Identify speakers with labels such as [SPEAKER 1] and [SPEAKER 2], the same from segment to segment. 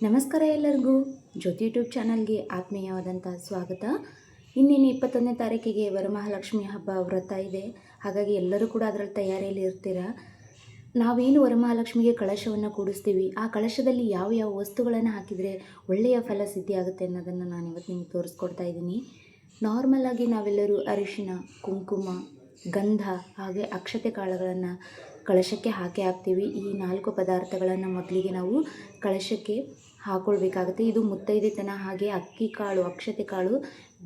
[SPEAKER 1] ನಮಸ್ಕಾರ ಎಲ್ಲರಿಗೂ. ಜ್ಯೋತಿ ಯೂಟ್ಯೂಬ್ ಚಾನಲ್ಗೆ ಆತ್ಮೀಯವಾದಂಥ ಸ್ವಾಗತ. ಇನ್ನೇನು 21ನೇ ತಾರೀಕಿಗೆ ವರಮಹಾಲಕ್ಷ್ಮಿ ಹಬ್ಬ ವ್ರತ ಇದೆ. ಹಾಗಾಗಿ ಎಲ್ಲರೂ ಕೂಡ ಅದರಲ್ಲಿ ತಯಾರಿಯಲ್ಲಿ ಇರ್ತೀರ. ನಾವೇನು ವರಮಹಾಲಕ್ಷ್ಮಿಗೆ ಕಳಶವನ್ನು ಕೂಡಿಸ್ತೀವಿ, ಆ ಕಳಶದಲ್ಲಿ ಯಾವ ಯಾವ ವಸ್ತುಗಳನ್ನು ಹಾಕಿದರೆ ಒಳ್ಳೆಯ ಫಲ ಸಿದ್ಧಿಯಾಗುತ್ತೆ ಅನ್ನೋದನ್ನು ನಾನು ಇವತ್ತು ನಿಮಗೆ ತೋರಿಸ್ಕೊಡ್ತಾ ಇದ್ದೀನಿ. ನಾರ್ಮಲಾಗಿ ನಾವೆಲ್ಲರೂ ಅರಿಶಿನ, ಕುಂಕುಮ, ಗಂಧ ಹಾಗೆ ಅಕ್ಷತೆ ಕಾಳುಗಳನ್ನು ಕಳಶಕ್ಕೆ ಹಾಕ್ತೀವಿ. ಈ 4 ಪದಾರ್ಥಗಳನ್ನು ಮೊದಲಿಗೆ ನಾವು ಕಳಶಕ್ಕೆ ಹಾಕ್ಕೊಳ್ಬೇಕಾಗುತ್ತೆ. ಇದು ಮುತ್ತೈದೆತನ, ಹಾಗೆ ಅಕ್ಕಿ ಕಾಳು, ಅಕ್ಷತೆ ಕಾಳು,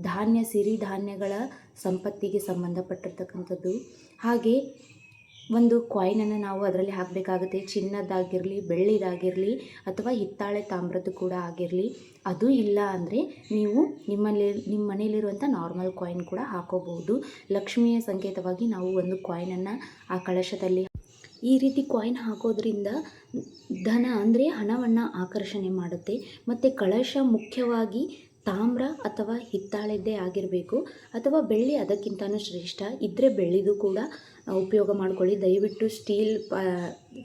[SPEAKER 1] ಧಾನ್ಯ, ಸಿರಿಧಾನ್ಯಗಳ ಸಂಪತ್ತಿಗೆ ಸಂಬಂಧಪಟ್ಟಿರ್ತಕ್ಕಂಥದ್ದು. ಹಾಗೆ ಒಂದು ಕಾಯಿನನ್ನು ನಾವು ಅದರಲ್ಲಿ ಹಾಕಬೇಕಾಗುತ್ತೆ. ಚಿನ್ನದಾಗಿರಲಿ, ಬೆಳ್ಳಿದಾಗಿರಲಿ, ಅಥವಾ ಹಿತ್ತಾಳೆ ತಾಮ್ರದ್ದು ಕೂಡ ಆಗಿರಲಿ. ಅದು ಇಲ್ಲ ಅಂದರೆ ನೀವು ನಿಮ್ಮ ಮನೆಯಲ್ಲಿರುವಂಥ ನಾರ್ಮಲ್ ಕಾಯಿನ್ ಕೂಡ ಹಾಕೋಬಹುದು. ಲಕ್ಷ್ಮಿಯ ಸಂಕೇತವಾಗಿ ನಾವು ಒಂದು ಕಾಯಿನನ್ನು ಆ ಕಳಶದಲ್ಲಿ ಈ ರೀತಿ ಕಾಯಿನ್ ಹಾಕೋದ್ರಿಂದ ಧನ ಅಂದರೆ ಹಣವನ್ನು ಆಕರ್ಷಣೆ ಮಾಡುತ್ತೆ. ಮತ್ತು ಕಳಶ ಮುಖ್ಯವಾಗಿ ತಾಮ್ರ ಅಥವಾ ಹಿತ್ತಾಳೆದ್ದೇ ಆಗಿರಬೇಕು, ಅಥವಾ ಬೆಳ್ಳಿ ಅದಕ್ಕಿಂತಲೂ ಶ್ರೇಷ್ಠ ಇದ್ದರೆ ಬೆಳ್ಳಿದು ಕೂಡ ಉಪಯೋಗ ಮಾಡ್ಕೊಳ್ಳಿ. ದಯವಿಟ್ಟು ಸ್ಟೀಲ್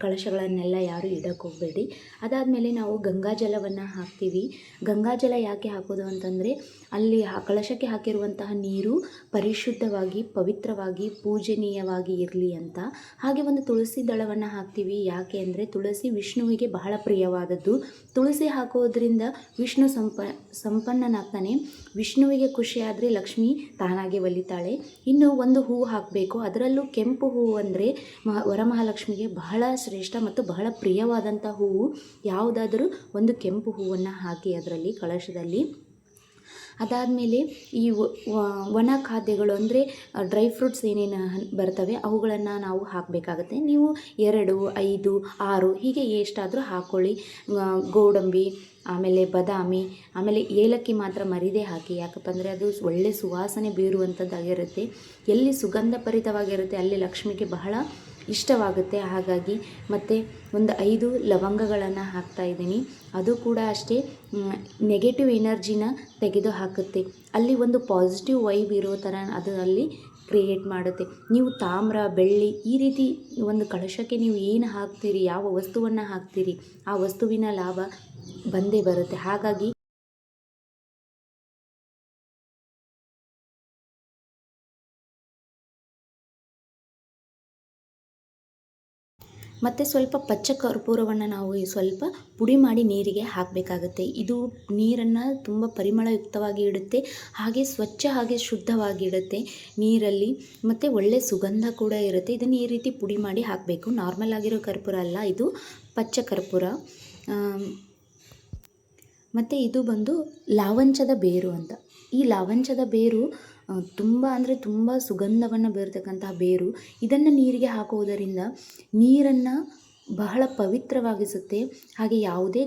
[SPEAKER 1] ಕಳಶಗಳನ್ನೆಲ್ಲ ಯಾರೂ ಇಡಕ್ಕೆ ಹೋಗಬೇಡಿ. ಅದಾದಮೇಲೆ ನಾವು ಗಂಗಾಜಲವನ್ನು ಹಾಕ್ತೀವಿ. ಗಂಗಾಜಲ ಯಾಕೆ ಹಾಕೋದು ಅಂತಂದರೆ ಅಲ್ಲಿ ಕಳಶಕ್ಕೆ ಹಾಕಿರುವಂತಹ ನೀರು ಪರಿಶುದ್ಧವಾಗಿ, ಪವಿತ್ರವಾಗಿ, ಪೂಜನೀಯವಾಗಿ ಇರಲಿ ಅಂತ. ಹಾಗೆ ಒಂದು ತುಳಸಿ ದಳವನ್ನು ಹಾಕ್ತೀವಿ. ಯಾಕೆ ಅಂದರೆ ತುಳಸಿ ವಿಷ್ಣುವಿಗೆ ಬಹಳ ಪ್ರಿಯವಾದದ್ದು. ತುಳಸಿ ಹಾಕೋದ್ರಿಂದ ವಿಷ್ಣು ಸಂಪನ್ನನಾಗ್ತಾನೆ. ವಿಷ್ಣುವಿಗೆ ಖುಷಿಯಾದರೆ ಲಕ್ಷ್ಮಿ ತಾನಾಗೆ ಒಲಿತಾಳೆ. ಇನ್ನು ಒಂದು ಹೂವು ಹಾಕಬೇಕು. ಅದರಲ್ಲೂ ಕೆಂಪು ಹೂವು ಅಂದರೆ ವರಮಹಾಲಕ್ಷ್ಮಿಗೆ ಬಹಳ ಶ್ರೇಷ್ಠ ಮತ್ತು ಬಹಳ ಪ್ರಿಯವಾದಂಥ ಹೂವು. ಯಾವುದಾದರೂ ಒಂದು ಕೆಂಪು ಹೂವನ್ನು ಹಾಕಿ ಅದರಲ್ಲಿ ಕಳಶದಲ್ಲಿ. ಅದಾದಮೇಲೆ ಈ ಒಣ ಖಾದ್ಯಗಳು ಅಂದರೆ ಡ್ರೈ ಫ್ರೂಟ್ಸ್ ಏನೇನು ಬರ್ತವೆ ಅವುಗಳನ್ನು ನಾವು ಹಾಕಬೇಕಾಗತ್ತೆ. ನೀವು 2, 5, 6 ಹೀಗೆ ಎಷ್ಟಾದರೂ ಹಾಕ್ಕೊಳ್ಳಿ. ಗೋಡಂಬಿ, ಆಮೇಲೆ ಬಾದಾಮಿ, ಆಮೇಲೆ ಏಲಕ್ಕಿ ಮಾತ್ರ ಮರಿದೇ ಹಾಕಿ. ಯಾಕಪ್ಪ ಅಂದರೆ ಅದು ಒಳ್ಳೆ ಸುವಾಸನೆ ಬೀರುವಂಥದ್ದಾಗಿರುತ್ತೆ. ಎಲ್ಲಿ ಸುಗಂಧಭರಿತವಾಗಿರುತ್ತೆ ಅಲ್ಲಿ ಲಕ್ಷ್ಮಿಗೆ ಬಹಳ ಇಷ್ಟವಾಗುತ್ತೆ. ಹಾಗಾಗಿ ಮತ್ತು ಒಂದು 5 ಲವಂಗಗಳನ್ನು ಹಾಕ್ತಾಯಿದ್ದೀನಿ. ಅದು ಕೂಡ ಅಷ್ಟೇ ನೆಗೆಟಿವ್ ಎನರ್ಜಿನ ತೆಗೆದು ಹಾಕುತ್ತೆ. ಅಲ್ಲಿ ಒಂದು ಪಾಸಿಟಿವ್ ವೈಬ್ ಇರೋ ಥರ ಅದು ಅಲ್ಲಿ ಕ್ರಿಯೇಟ್ ಮಾಡುತ್ತೆ. ನೀವು ತಾಮ್ರ, ಬೆಳ್ಳಿ ಈ ರೀತಿ ಒಂದು ಕಳಶಕ್ಕೆ ನೀವು ಏನು ಹಾಕ್ತೀರಿ, ಯಾವ ವಸ್ತುವನ್ನು ಹಾಕ್ತೀರಿ, ಆ ವಸ್ತುವಿನ ಲಾಭ ಬಂದೇ ಬರುತ್ತೆ. ಹಾಗಾಗಿ ಮತ್ತು ಸ್ವಲ್ಪ ಪಚ್ಚ ಕರ್ಪೂರವನ್ನು ನಾವು ಸ್ವಲ್ಪ ಪುಡಿ ಮಾಡಿ ನೀರಿಗೆ ಹಾಕಬೇಕಾಗುತ್ತೆ. ಇದು ನೀರನ್ನು ತುಂಬ ಪರಿಮಳಯುಕ್ತವಾಗಿ ಇಡುತ್ತೆ, ಹಾಗೆ ಸ್ವಚ್ಛ ಹಾಗೆ ಶುದ್ಧವಾಗಿ ಇಡುತ್ತೆ ನೀರಲ್ಲಿ. ಮತ್ತು ಒಳ್ಳೆ ಸುಗಂಧ ಕೂಡ ಇರುತ್ತೆ. ಇದನ್ನು ಈ ರೀತಿ ಪುಡಿ ಮಾಡಿ ಹಾಕಬೇಕು. ನಾರ್ಮಲ್ ಆಗಿರೋ ಕರ್ಪೂರ ಅಲ್ಲ, ಇದು ಪಚ್ಚ ಕರ್ಪೂರ. ಮತ್ತು ಇದು ಬಂದು ಲಾವಂಚದ ಬೇರು ಅಂತ. ಈ ಲಾವಂಚದ ಬೇರು ತುಂಬ ಅಂದರೆ ತುಂಬ ಸುಗಂಧವನ್ನು ಬೀರತಕ್ಕಂತಹ ಬೇರು. ಇದನ್ನು ನೀರಿಗೆ ಹಾಕುವುದರಿಂದ ನೀರನ್ನು ಬಹಳ ಪವಿತ್ರವಾಗಿಸುತ್ತೆ. ಹಾಗೆ ಯಾವುದೇ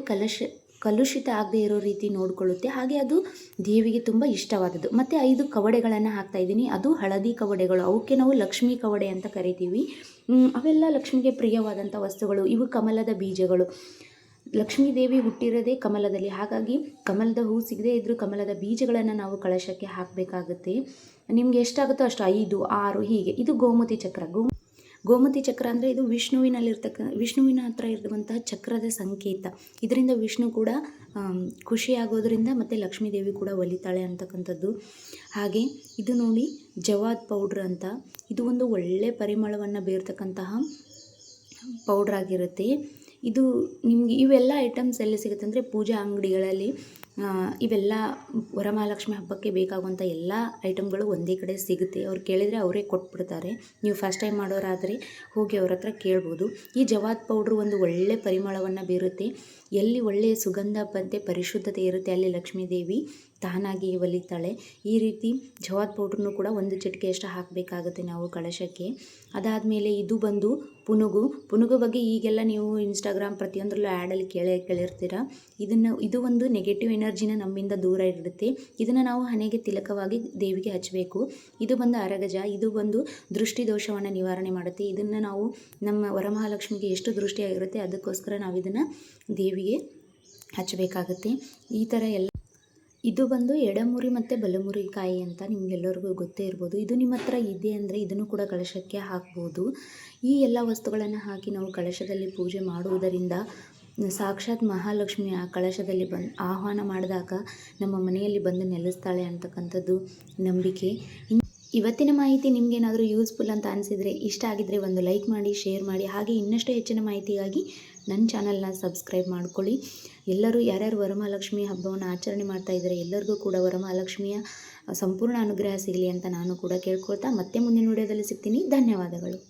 [SPEAKER 1] ಕಲುಷಿತ ಆಗದೆ ಇರೋ ರೀತಿ ನೋಡಿಕೊಳ್ಳುತ್ತೆ. ಹಾಗೆ ಅದು ದೇವಿಗೆ ತುಂಬ ಇಷ್ಟವಾದದ್ದು. ಮತ್ತು 5 ಕವಡೆಗಳನ್ನು ಹಾಕ್ತಾಯಿದ್ದೀನಿ. ಅದು ಹಳದಿ ಕವಡೆಗಳು. ಅವಕ್ಕೆ ನಾವು ಲಕ್ಷ್ಮೀ ಕವಡೆ ಅಂತ ಕರಿತೀವಿ. ಅವೆಲ್ಲ ಲಕ್ಷ್ಮಿಗೆ ಪ್ರಿಯವಾದಂಥ ವಸ್ತುಗಳು. ಇವು ಕಮಲದ ಬೀಜಗಳು. ಲಕ್ಷ್ಮೀ ದೇವಿ ಹುಟ್ಟಿರೋದೇ ಕಮಲದಲ್ಲಿ. ಹಾಗಾಗಿ ಕಮಲದ ಹೂ ಸಿಗದೇ ಇದ್ದರೂ ಕಮಲದ ಬೀಜಗಳನ್ನು ನಾವು ಕಳಶಕ್ಕೆ ಹಾಕಬೇಕಾಗುತ್ತೆ. ನಿಮಗೆ ಎಷ್ಟಾಗುತ್ತೋ ಅಷ್ಟು 5, 6 ಹೀಗೆ. ಇದು ಗೋಮತಿ ಚಕ್ರ. ಗೋಮತಿ ಚಕ್ರ ಅಂದರೆ ಇದು ವಿಷ್ಣುವಿನ ಹತ್ರ ಇರುವಂತಹ ಚಕ್ರದ ಸಂಕೇತ. ಇದರಿಂದ ವಿಷ್ಣು ಕೂಡ ಖುಷಿಯಾಗೋದ್ರಿಂದ ಮತ್ತು ಲಕ್ಷ್ಮೀ ದೇವಿ ಕೂಡ ಒಲಿತಾಳೆ ಅಂತಕ್ಕಂಥದ್ದು. ಹಾಗೆ ಇದು ನೋಡಿ ಜವಾದ್ ಪೌಡ್ರ್ ಅಂತ. ಇದು ಒಂದು ಒಳ್ಳೆಯ ಪರಿಮಳವನ್ನು ಬೀರ್ತಕ್ಕಂತಹ ಪೌಡ್ರಾಗಿರುತ್ತೆ. ಇದು ನಿಮಗೆ ಇವೆಲ್ಲ ಐಟಮ್ಸ್ ಎಲ್ಲಿ ಸಿಗುತ್ತೆ ಅಂದರೆ ಪೂಜಾ ಅಂಗಡಿಗಳಲ್ಲಿ. ಇವೆಲ್ಲ ವರಮಹಾಲಕ್ಷ್ಮಿ ಹಬ್ಬಕ್ಕೆ ಬೇಕಾಗುವಂಥ ಎಲ್ಲ ಐಟಮ್ಗಳು ಒಂದೇ ಕಡೆ ಸಿಗುತ್ತೆ. ಅವ್ರು ಕೇಳಿದರೆ ಅವರೇ ಕೊಟ್ಬಿಡ್ತಾರೆ. ನೀವು ಫಸ್ಟ್ ಟೈಮ್ ಮಾಡೋರಾದರೆ ಹೋಗಿ ಅವ್ರ ಹತ್ರ ಕೇಳ್ಬೋದು. ಈ ಜವಾದ್ ಪೌಡ್ರು ಒಂದು ಒಳ್ಳೆ ಪರಿಮಳವನ್ನು ಬೀರುತ್ತೆ. ಎಲ್ಲಿ ಒಳ್ಳೆಯ ಸುಗಂಧ ಮತ್ತು ಪರಿಶುದ್ಧತೆ ಇರುತ್ತೆ ಅಲ್ಲಿ ಲಕ್ಷ್ಮೀ ದೇವಿ ತಾನಾಗಿ ಒಲಿತಾಳೆ. ಈ ರೀತಿ ಜವಾದ್ ಪೌಡ್ರನ್ನು ಕೂಡ 1 ಚಿಟಿಕೆಯಷ್ಟು ಹಾಕಬೇಕಾಗುತ್ತೆ ನಾವು ಕಳಶಕ್ಕೆ. ಅದಾದಮೇಲೆ ಇದು ಬಂದು ಪುನುಗು ಬಗ್ಗೆ ಈಗೆಲ್ಲ ನೀವು ಇನ್ಸ್ಟಾಗ್ರಾಮ್ ಪ್ರತಿಯೊಂದರಲ್ಲೂ ಆ್ಯಡಲ್ಲಿ ಕೇಳಿರ್ತೀರ. ಇದು ಒಂದು ನೆಗೆಟಿವ್ ಎನರ್ಜಿನ ನಮ್ಮಿಂದ ದೂರ ಇಡುತ್ತೆ. ಇದನ್ನು ನಾವು ಹಣೆಗೆ ತಿಲಕವಾಗಿ ದೇವಿಗೆ ಹಚ್ಚಬೇಕು. ಇದು ಬಂದು ಅರಗಜ. ಇದು ಬಂದು ದೃಷ್ಟಿ ದೋಷವನ್ನು ನಿವಾರಣೆ ಮಾಡುತ್ತೆ. ಇದನ್ನು ನಾವು ನಮ್ಮ ವರಮಹಾಲಕ್ಷ್ಮಿಗೆ ಎಷ್ಟು ದೃಷ್ಟಿಯಾಗಿರುತ್ತೆ ಅದಕ್ಕೋಸ್ಕರ ನಾವು ಇದನ್ನು ದೇವಿಗೆ ಹಚ್ಚಬೇಕಾಗುತ್ತೆ. ಈ ಥರ ಎಲ್ಲ. ಇದು ಬಂದು ಎಡಮುರಿ ಮತ್ತು ಬಲಮುರಿ ಕಾಯಿ ಅಂತ ನಿಮಗೆಲ್ಲರಿಗೂ ಗೊತ್ತೇ ಇರ್ಬೋದು. ಇದು ನಿಮ್ಮ ಹತ್ರ ಇದೆ ಅಂದರೆ ಇದನ್ನು ಕೂಡ ಕಳಶಕ್ಕೆ ಹಾಕ್ಬೋದು. ಈ ಎಲ್ಲ ವಸ್ತುಗಳನ್ನು ಹಾಕಿ ನಾವು ಕಳಶದಲ್ಲಿ ಪೂಜೆ ಮಾಡುವುದರಿಂದ ಸಾಕ್ಷಾತ್ ಮಹಾಲಕ್ಷ್ಮಿಯ ಕಳಶದಲ್ಲಿ ಆಹ್ವಾನ ಮಾಡಿದಾಗ ನಮ್ಮ ಮನೆಯಲ್ಲಿ ಬಂದು ನೆಲೆಸ್ತಾಳೆ ಅಂತಕ್ಕಂಥದ್ದು ನಂಬಿಕೆ. ಇವತ್ತಿನ ಮಾಹಿತಿ ನಿಮಗೇನಾದರೂ ಯೂಸ್ಫುಲ್ ಅಂತ ಅನಿಸಿದರೆ, ಇಷ್ಟ ಆಗಿದ್ದರೆ ಒಂದು ಲೈಕ್ ಮಾಡಿ, ಶೇರ್ ಮಾಡಿ. ಹಾಗೆ ಇನ್ನಷ್ಟು ಹೆಚ್ಚಿನ ಮಾಹಿತಿಗಾಗಿ ನನ್ನ ಚಾನಲ್ನ ಸಬ್ಸ್ಕ್ರೈಬ್ ಮಾಡ್ಕೊಳ್ಳಿ. ಎಲ್ಲರೂ ಯಾರ್ಯಾರು ವರಮಹಾಲಕ್ಷ್ಮಿ ಹಬ್ಬವನ್ನು ಆಚರಣೆ ಮಾಡ್ತಾ ಇದ್ದಾರೆ ಎಲ್ಲರಿಗೂ ಕೂಡ ವರಮಹಾಲಕ್ಷ್ಮಿಯ ಸಂಪೂರ್ಣ ಅನುಗ್ರಹ ಸಿಗಲಿ ಅಂತ ನಾನು ಕೂಡ ಕೇಳ್ಕೊಳ್ತಾ ಮತ್ತೆ ಮುಂದಿನ ವಿಡಿಯೋದಲ್ಲಿ ಸಿಗ್ತೀನಿ. ಧನ್ಯವಾದಗಳು.